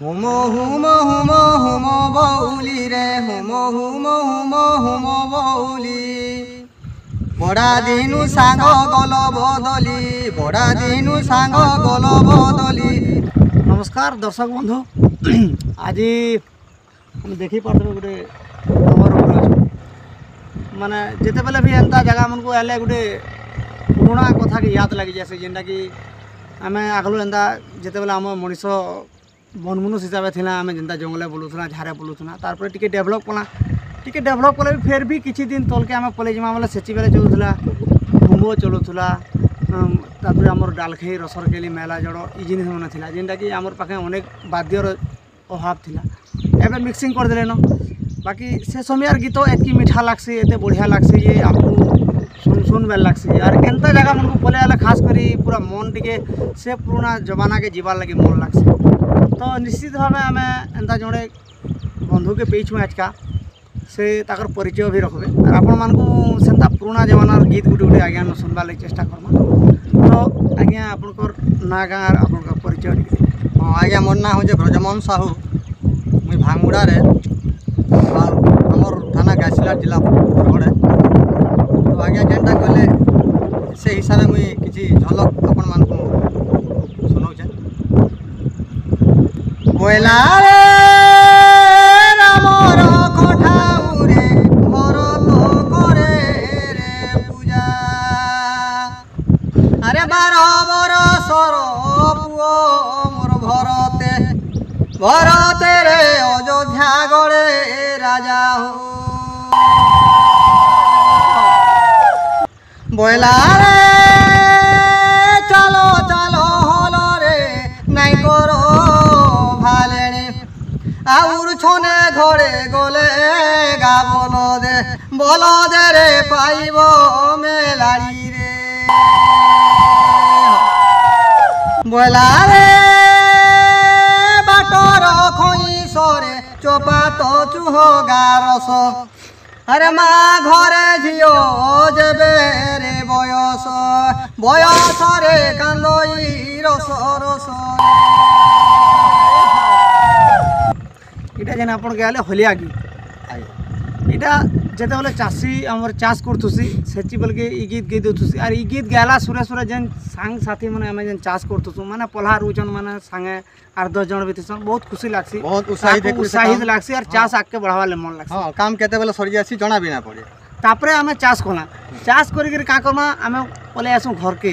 हुम हुम हुम हुम बौली रे हुम हुम हुम हुम बौली बड़ा दिनु सांग गल बदली बड़ा दिनु सांग गल बदली। नमस्कार दर्शक बंधु आज हम देखी पार्थे गोटे खबर माने जिते बेले भी एंता जगह मन को आले गोटे पुराना कथा की याद लगी जाए जेनटा कि आम आगलू एंता जिते बेले आम मनीष बनमुनुष हिसाब से आम जेनता जंगल बुलूना झारे बुलूना तार टिके डेभलप कला टिके डेभलप कले फिर भी किछि दिन तलके आम पलि जिमा बेले सेची बेले चलूला हुमो चलूला तापर आमर डालखेई रसरकेली मेला जड़ ई जिनिस मन था जेनटा कि आमर पाखे अनेक बाद्यर अभाव थिला एबे मिक्सिंग कर देले न बाकी से समय गीत एतकी मीठा लागसी एते बढ़िया लागसी ये आमको सुन बेल लागसी और एंता जगह मन को पले आले खास करी पूरा मन टिके से पुराना जमाना के जीवार लगे मन लागसी तो निश्चित भाव आम एंता जड़े बंधु के पेछू आजका से ताकर परिचय भी रखबे और आपण मानकू सेंता पुराना जमानार गीत गुटे गुटे आज्ञा सुनवा लगे चेष्टा करमा तो आज्ञा आपनकर ना गाँ आपनकर परिचय हाँ आज्ञा मोर ना हूँ ब्रजमोहन साहू मुई भांगुड़ा रे आमर थाना गायसिला जिला बरगड़े तो आज्ञा जेनटा कहले से हिसाब से मुई किसी झलक आपण मानकू सुनाऊचे कोयला रे रामर कठाऊ रे भरत करे रे पूजा अरे 12 बरसर पुओ मोर भरते भरते रे अयोध्या गड़े राजा हो बोला रे चलो चलो हलो रे नाई करो भालेनी आउर छने घरे गले गा बोलो दे रे पाइब मेलाड़ी रे बोला रे बाटर खोई सरे चोपा तो चूह गारस अरे माँ घरे झियो जेबे रे बयस बयस रे कांदई रस रस इटा जेन आपन गले हलिया गीत इटा जेते बेले चाषी आमर चाष करथुसी सेची बेल के ई गीत गई दउथुसी और ई गीत गाला सुरे सुरे जेन सांग साथी माने आमे जेन चाष करथुसु माने पल्हा रुचन माने संगे 8-10 जन बिथिसन बहुत खुशी लागसी बहुत उत्साहित लागसी और चाष आके बढ़ावा ले मन लागसी हाँ काम केते बेले सरी जासी जना भी ना पड़े तापरे आमे चाष कला चाष करी का करमा आमे पले आसु घर के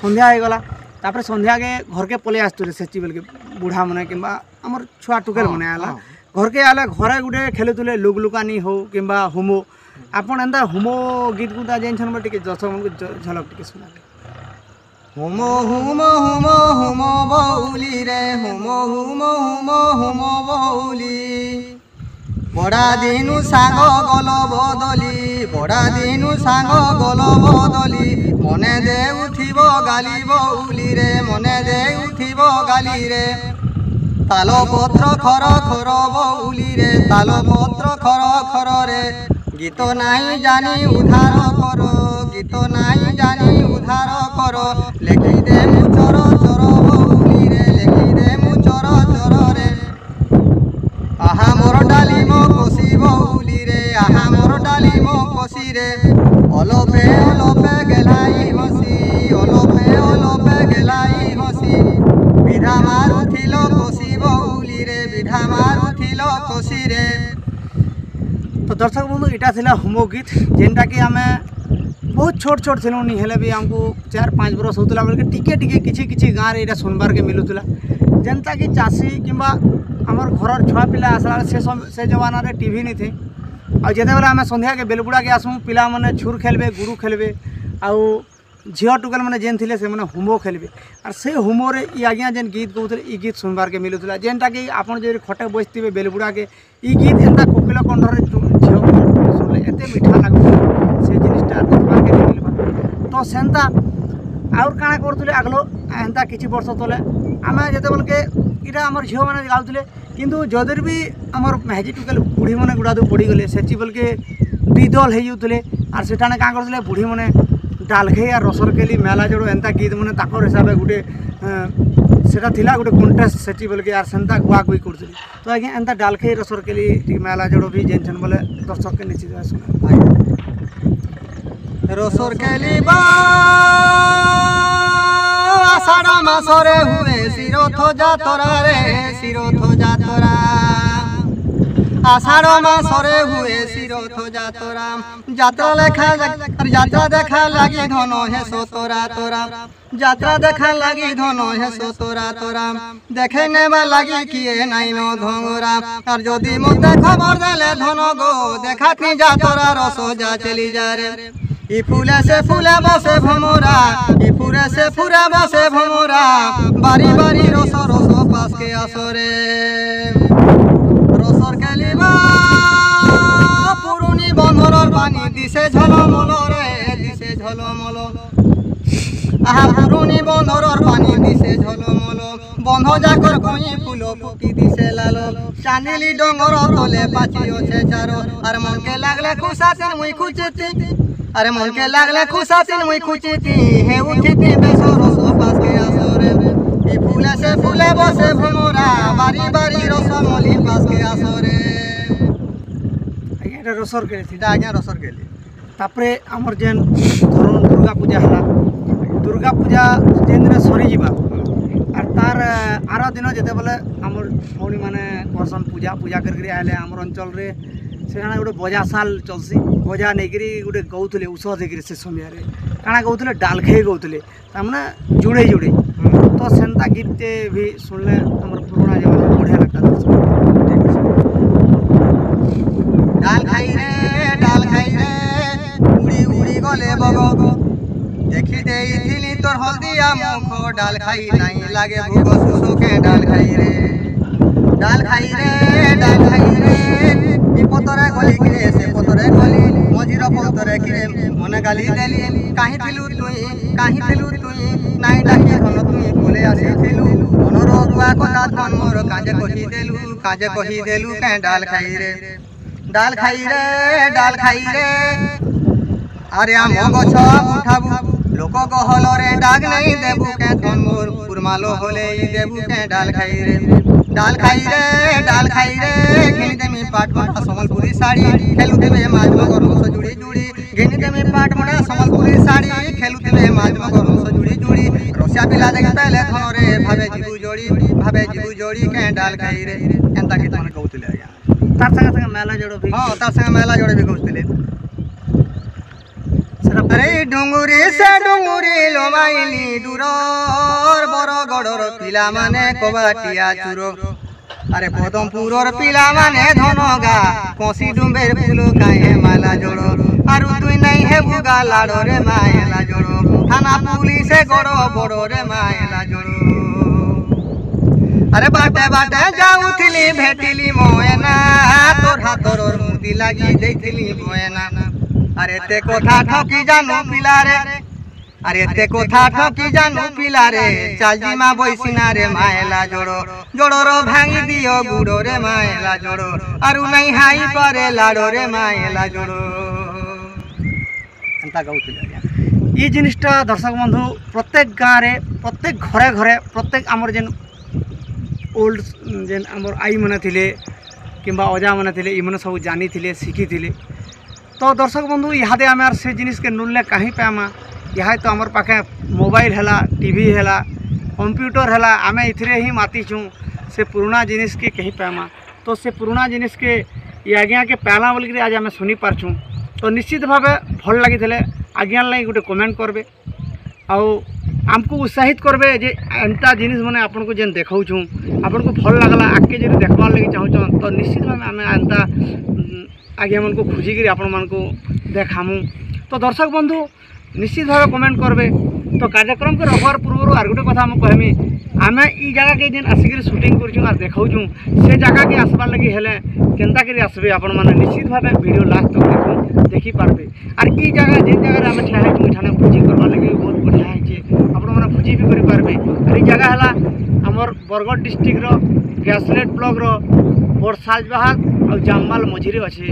संध्या हो गला तापरे संध्या के घर के पले आस्तु सेची बेल के बूढ़ा माने किबा हमर छुआ टुकेल माने आला घर के आले घरे गुटे खेलुले लुगलुकानी हो किंबा हुमो आपन एंदा हुमो गीत गुता जेन छन टिके दर्शक मन को झलक टिके सुना हुम हुम हुम हुम बौली रे हुम हुम हुम हुम बौली बड़ा दिनु सांग गल बदली बड़ा दिनु सांग गल बदली मने दे उठिब गाली बौली रे मने दे उठिब गाली रे तालो पत्र खर खर बौली रे तालो पत्र खर खर रे गीत नाई जानी उधार कर गीत नाई जानी उधार कर लेखि दे मु चर चर बौली रे लेखि दे मु चर चर रे आहा मोर डाली मो कोसी बौली रे आहा मोर डाली मो कोसी रे ओलोपे गेलाई हसी ओलोपे गेलाई हसी विधा मारुथिलो कोसी बौली रे विधा मारुथिलो कोसी रे। तो दर्शक बंधु इटा थिला हुमो गीत जेनटा कि आमे बहुत छोट छोट थिलु नि हेले भी हमको 4-5 बरस होतला बेल के टिके टिके किछि गाँ रे इटा सुनबार के मिलुतला जेनता कि चाषी किंबा हमर घरर छुआ पिला आसला से जमाना रे टीवी नहीं थे आ जेते बेला आमे संध्या के बेलबुड़ा के आसु पिला माने छुर खेलबे गुरु खेलबे आउ झील टुकेल मैंने जेन थे से हुमो खेलबे और से हुमो रे ई आज्ञा जेन गीत कहते ई गीत सुनबार के मिलूला जेनटा कि आपन जो खटे बसते बेलबुड़ा के ई गीत एंता कोकिल कंठर झील सुनले एते मीठा लगुला से जिनिसटा देखबार के मिलबा तो सेंता आउर काना करथुले आगलो एंता किछि वर्ष तले आमे जेते बोल के इटा हमर झील माने गाउथुले किंतु जदर भी हमर मेहजी टुकेल बुढ़ी माने गुडा दो पड़ी गले सेची बोल के दुई दल हे जुतले और सेठाने का करथुले बुढ़ी माने डालखेई और रसरकेली मेला जोड़ एंता गीत मैंने ताकर हिसाब से गोटे सेटा थिला गोटे कंटेस्ट सेठी बोल के यार सेंता गुआ गुई करथि तो आज्ञा एंता डालखेई रसरकेली मेला जोड़ भी जेनछन बोले दर्शक के निश्चित भाव सुना रसरकेली बा आषाढ़ मासरे हुए शिरथ जातरा रे शिरथ जातरा आषाढ़ मासरे हुए शिरथ जातरा যাত্রা লেখা যাত্রা দেখা লাগি ধন হে তোরা তোরা যাত্রা দেখা লাগি ধন হে তোরা তোরা দেখে নেবা লাগি কিয়ে নাইন ধরা আর যদি মতে খবর দেলে ধন গো দেখাতি যাতরা রস যা চলি যা রে ই ফুলে সে ফুলে বসে ভমরা ই ফুলে সে ফুলে বসে ভমরা বাড়ি বাড়ি রস রস পাসকে আসরে রসর খেলিবা পুরুনি বন্ধর পানি দিছে ঝলমল রে দিছে ঝলমল আহা পুরুনি বন্ধর পানি দিছে ঝলমল বন্ধ যাকর কই ফুল ফুটি দিছে লাল চান্দিলি ডঙ্গর তলে পাচি আছে চারো আর মনকে লাগলে খুশাতিন মুই খুঁচিতি আরে মনকে লাগলে খুশাতিন মুই খুঁচিতি হে উঠিতি বেশ রস পাসকে আসরে ই ফুলে সে ফুলে বসে ভমরা বাড়ি বাড়ি রসমলি পাসকে আসরে এটা রসরকেলি এটা আজ্ঞা রসরকেলি তাপরে আমার যেন ধরুন দুর্গা পূজা হলা দুর্গা পূজা যেন দিন সরিযা আর তার আর দিন যেতবে আমার ভৌণী মানে করসন পূজা পূজা করি আইলে আমার অঞ্চলের সেখানে গোটে বজা সাল চলছি বজা নেইকি গোটে গাউলে উৎস ଦେଇକିରି সে সময় কাଣା গাউলে ডালখেই গাউলে তার মানে জুড়ে জুড়ে তো সেন্তা গীততে ভি শুনলে আমার পুরোনা জমানা বঢ়িয়া লাগতা ডাল খাই রে উড়ি উড়ি গলে বগ দেখি দেইছিলি তোর হলদিয়া মুখ ডাল খাই নাই লাগে ভোগ সুসুকে ডাল খাই রে বিপদরে গলি কিরে সে পতরে গলি মজির পতরে কিরে মনে গালি দেলি কাহি থিলু তুই নাই ডাকি ধন তুই কোলে আসিছিলু মনর দুয়া কথা ধন মোর কাজে কহি দেলু কে ডাল খাই রে আরে আম গছ উঠাবু লোক গহলরে ডাক নাই দেবু কে ধন মোর কুরমালো হলে দেবু কে ডাল খাই রে ঘিনি দেমি পাট মোটা সম্বলপুরি শাড়ি খেলুথিবে মাঝ মগর রস জুড়ি জুড়ি ঘিনি দেমি পাট মোটা সম্বলপুরি শাড়ি খেলুথিবে মাঝ মগর রস জুড়ি জুড়ি রসিয়া পিলা দেখি পেলে ধনরে ভাবে জিবু জোড়ি কে ডাল খাই রে এন্তা গীত মানে কହୁଥିଲେ আজ্ঞা তার সাথে মেলা জোড় ভি হ্যাঁ তার সঙ্গে মেলা জোড়ে বি কହୁଥିଲେ আরে ডুঙ্গুরি সে ডুঙ্গুরি লোমাইলি দূরর বরগড়র পিলা মানে কবাটিয়া চুর আরে পদমপুরর পিলা মানে ধনগা কষি ডুম্বের ফুল কায়ে মালা জোড় আর তুই নাই হে বুগা লাড় রে মায়েলা জোড় থানা পুলিশে গড় বড় রে মায়েলা জোড় আরে বাটে বাটে যাউথিলি ভেটিলি ময়না তোর হাতর মুদি লাগি দেইথিলি বয়না আরে তে কথা ঠকি জানু পিলারে চালজিমা বইসিনা রে মায়েলা জোড়র ভাঙি দিও গুড়ো রে মায়েলা জোড় আর নাই হাই পারে লাড়ো রে মায়েলা জোড় এন্তা গাউথিলি আজ্ঞা এই জিনিসটা দর্শক বন্ধু প্রত্যেক গাঁরে প্রত্যেক ঘরে ঘরে প্রত্যেক আমার যেন ওল্ড যেন আমার আই মানে থিলে কিংবা অজা মানে থিলে ইମାନେ ସବୁ জানিଥିଲେ শিখিଥିଲେ তো দর্শক বন্ধু ইহাদে আমি আর সে জিনিসকে নুললে কাহি পাইমা ইহাই তো আমার পাখে মোবাইল হেলা টিভি হেলা কম্প্यूटर হেলা আমি এথিরে হি মাতিছুঁ সে পুরোনা জিনিসকে কহি পাইমা তো সে পুরোনা জিনিসকে ই আজ্ঞাকে পাইলা বলিকি আজ আমি শুনি পারছুঁ তো নিশ্চিত ভাবে ভাল লাগিলে আজ্ঞার লাগি গোটে কমেন্ট করবে আউ আমକୁ উৎসাহিত করবে যে এন্তা জিনিস মানে আপনার যেন দেখাউছুঁ আপনার ভাল লাগলা আগে যদি দেখবার লাগি চাহুছন তো নিশ্চিত ভাবে আমি এন্তা আজ্ঞা মানুষ খুঁজিকি আপনার দেখামু তো দর্শক বন্ধু নিশ্চিত ভাবে কমেন্ট করবে তো কার্যক্রমকে রখার পূর্ব আর গোটে কথা আমি কহমি আমি এই জায়গাকে যেন আসিকি শুটিং করছুঁ আর দেখাউছুঁ সে জায়গাকে আসবার লাগি হলে কেন্তা করে আসবে আপনার মানে নিশ্চিত ভাবে ভিডিও লাস্ট তক দেখি পারবে আর এই জায়গা যে জায়গায় আমি ঠিয়া হয়েছি ওইখানে ভোজি করবার লাগে বহুত বঢ়িয়া হয়েছে আপনার মানে ভোজি বি করে পারবে আর এই জায়গা হল আমার বরগড় ডিস্ট্রিক্টর গ্যাসলেট ব্লকর বড়সাজ বাহার আর জামমাল মঝিরে আছে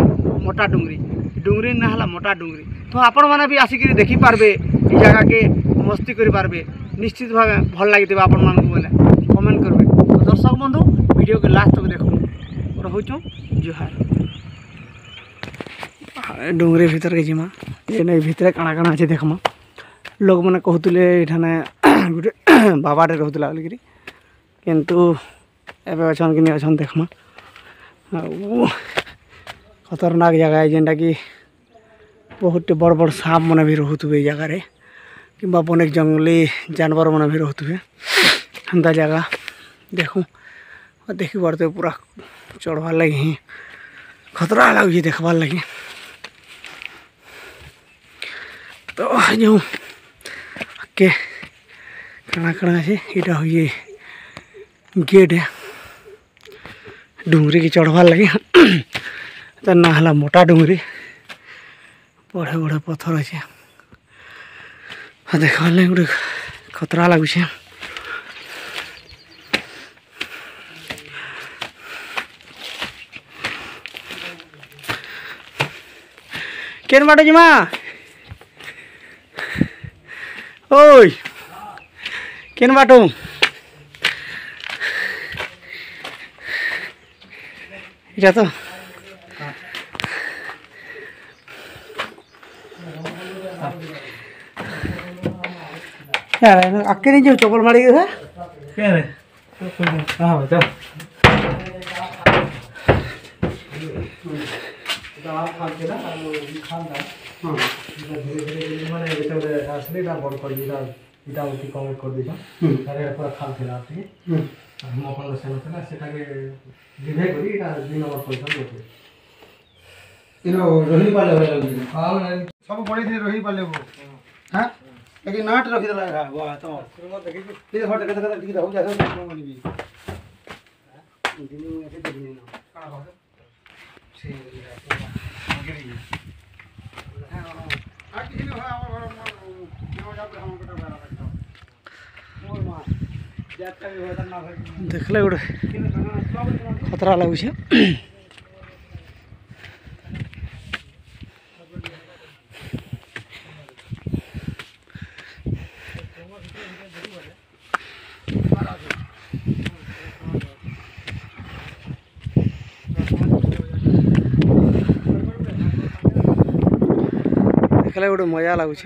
মোটা ডুঙ্গরি डुंगरी ना हला मोटा डुंगरी तो आपण मैंने भी आसिक देखी पार्बे ये जगह के मस्ती करि पार्बे निश्चित भाव भल लगी आपण मान बोले कमेंट करबे तो दर्शक बंधु वीडियो के लास्ट तक देखो रहूँ जुहार डुंगरी भीतर के जिमा ये नहीं भीतर काଣା काଣା अच्छे देखमा लोग मैंने कहते ये गोटे बाबाटे रोला बोलिकी किंतु एवं अच्छा कि नहीं अच्छा देखमा खतरनाक जगह है जेनटा कि बहुत बड़ बड़ सांप मैंने भी रोथे जगार कि अनेक जंगली जानवर मैंने भी रोथे एंता जगह देखूँ देखी पारते पूरा चढ़वार लगे खतरा लगे देखबार लगे तो जो के कणा कणा है यहाँ हुए गेट है डुंगरी की चढ़वार लगे तो ना हला मोटा डुंगरी बड़े बड़े पत्थर अच्छे देखा गोटे खतरा लगुच केन बाटे जिमा ओय केन बाटो इटा तो यार आके नहीं जो चप्पल मारी गए क्या रे हां बता दाल खा के ना खांदा हां धीरे धीरे माने बेटा असली ना बड़ कर दिला इटा उठी कमेंट कर दिला अरे पूरा खा थिला ठीक हम अपन सेन थिला सेटा के डिवाइड करी इटा 2 नंबर पैसा देते इनो रोही पाले हो लगी हां सब बड़ी थी रोही पाले वो हां लेकिन नाट रखी देला है वाह तो देखि ये हट के ठीक हो जाए सब मानी भी दिन में ऐसे दिन ना का हो से गिरी आ किसी ने हो और हम को मोर मां जाता भी होता ना देखले गोटे खतरा लागु छे देखले गोटे मजा लगुच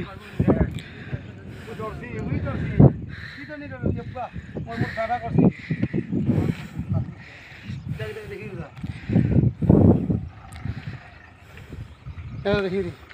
देखी